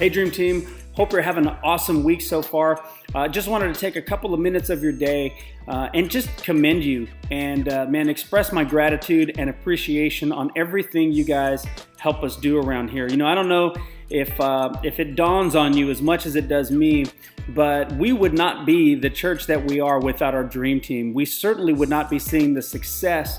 Hey, Dream Team. Hope you're having an awesome week so far. Just wanted to take a couple of minutes of your day and just commend you and, express my gratitude and appreciation on everything you guys help us do around here. You know, I don't know if it dawns on you as much as it does me, but we would not be the church that we are without our Dream Team. We certainly would not be seeing the success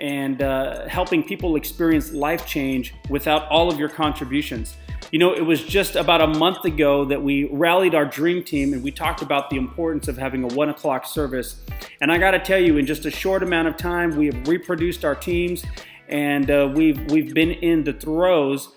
and helping people experience life change without all of your contributions. You know, it was just about a month ago that we rallied our Dream Team and we talked about the importance of having a 1 o'clock service. And I got to tell you, in just a short amount of time, we have reproduced our teams and we've been in the throes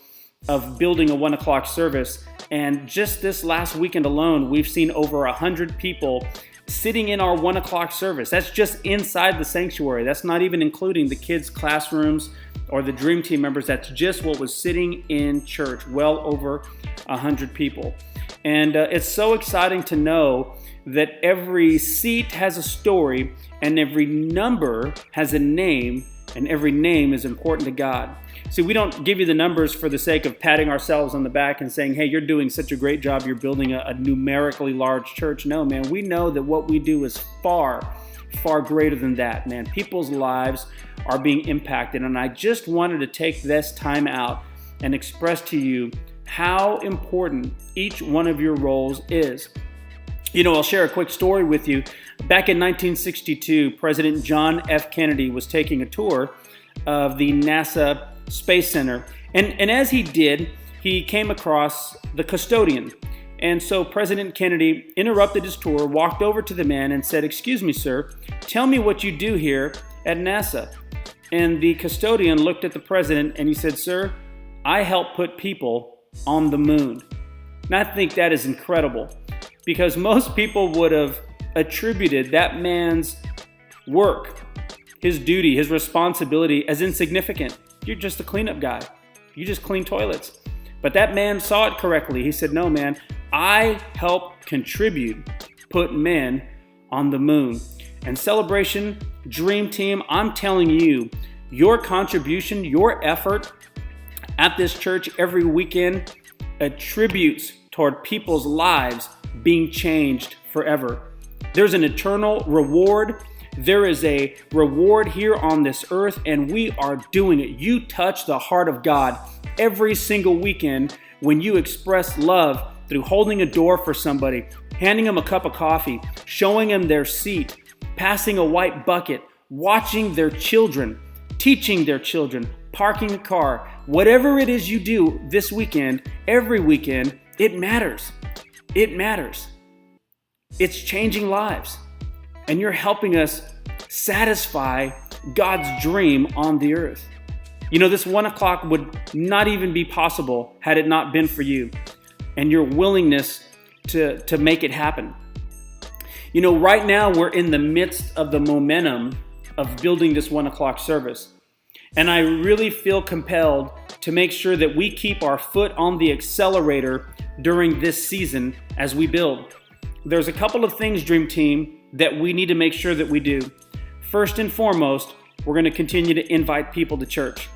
of building a 1 o'clock service. And just this last weekend alone, we've seen over 100 people sitting in our 1 o'clock service. That's just inside the sanctuary. That's not even including the kids' classrooms or the Dream Team members. That's just what was sitting in church, well over 100 people. And it's so exciting to know that every seat has a story and every number has a name, and every name is important to God. See, we don't give you the numbers for the sake of patting ourselves on the back and saying, hey, you're doing such a great job, you're building a numerically large church. No, man, we know that what we do is far greater than that, man. People's lives are being impacted. And I just wanted to take this time out and express to you how important each one of your roles is. You know, I'll share a quick story with you. Back in 1962, President John F. Kennedy was taking a tour of the NASA Space Center. And as he did, he came across the custodian. And so President Kennedy interrupted his tour, walked over to the man and said, "Excuse me, sir, tell me what you do here at NASA." And the custodian looked at the president and he said, "Sir, I help put people on the moon." And I think that is incredible because most people would have attributed that man's work, his duty, his responsibility as insignificant. You're just a cleanup guy. You just clean toilets. But that man saw it correctly. He said, "No, man, I help contribute, put men on the moon." And Celebration Dream Team, I'm telling you, your contribution, your effort at this church every weekend attributes toward people's lives being changed forever. There's an eternal reward. There is a reward here on this earth, and we are doing it. You touch the heart of God every single weekend when you express love through holding a door for somebody, handing them a cup of coffee, showing them their seat, passing a white bucket, watching their children, teaching their children, parking a car. Whatever it is you do this weekend, every weekend, it matters. It matters. It's changing lives. And you're helping us satisfy God's dream on the earth. You know, this 1 o'clock would not even be possible had it not been for you and your willingness to make it happen. You know, right now we're in the midst of the momentum of building this 1 o'clock service. And I really feel compelled to make sure that we keep our foot on the accelerator during this season as we build. There's a couple of things, Dream Team, that we need to make sure that we do. First and foremost, we're going to continue to invite people to church.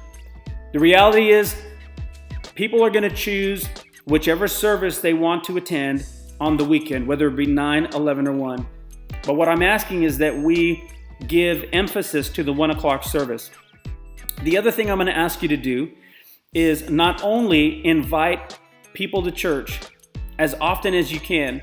The reality is, people are going to choose whichever service they want to attend on the weekend, whether it be 9, 11, or 1. But what I'm asking is that we give emphasis to the 1 o'clock service. The other thing I'm going to ask you to do is not only invite people to church as often as you can,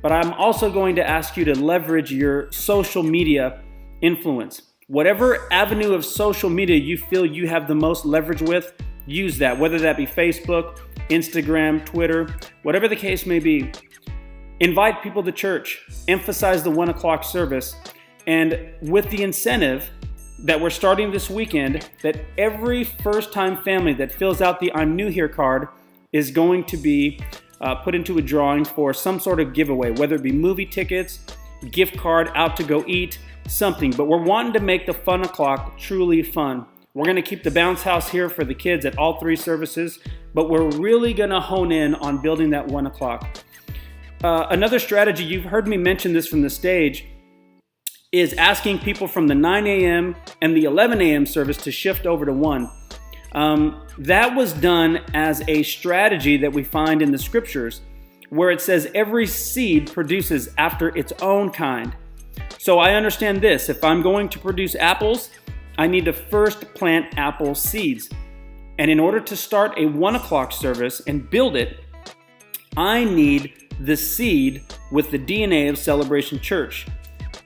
but I'm also going to ask you to leverage your social media influence. Whatever avenue of social media you feel you have the most leverage with, use that, whether that be Facebook, Instagram, Twitter, whatever the case may be. Invite people to church, emphasize the 1 o'clock service, and with the incentive that we're starting this weekend, that every first-time family that fills out the I'm New Here card is going to be put into a drawing for some sort of giveaway, whether it be movie tickets, gift card, out to go eat, something. But we're wanting to make the fun o'clock truly fun. We're going to keep the bounce house here for the kids at all 3 services, but we're really going to hone in on building that 1 o'clock. Another strategy, you've heard me mention this from the stage, is asking people from the 9 a.m. and the 11 a.m. service to shift over to 1. That was done as a strategy that we find in the scriptures where it says every seed produces after its own kind. So I understand this. If I'm going to produce apples, I need to first plant apple seeds. And in order to start a 1 o'clock service and build it, I need the seed with the DNA of Celebration Church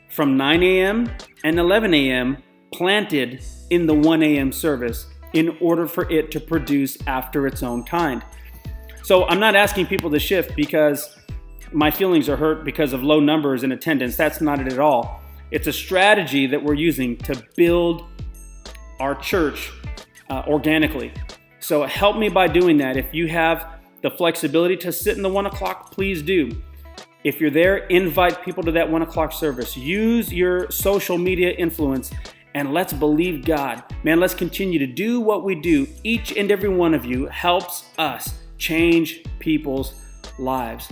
from 9 a.m. and 11 a.m. planted in the 1 a.m. service in order for it to produce after its own kind. So I'm not asking people to shift because my feelings are hurt because of low numbers in attendance. That's not it at all. It's a strategy that we're using to build our church organically. So help me by doing that. If you have the flexibility to sit in the 1 o'clock, please do. If you're there, invite people to that 1 o'clock service. Use your social media influence and let's believe God. Man, let's continue to do what we do. Each and every one of you helps us change people's lives.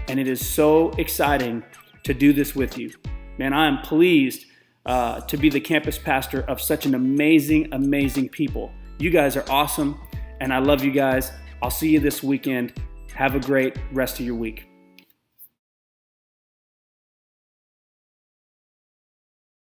And it is so exciting to do this with you. Man, I am pleased to be the campus pastor of such an amazing people. You guys are awesome, and I love you guys. I'll see you this weekend. Have a great rest of your week.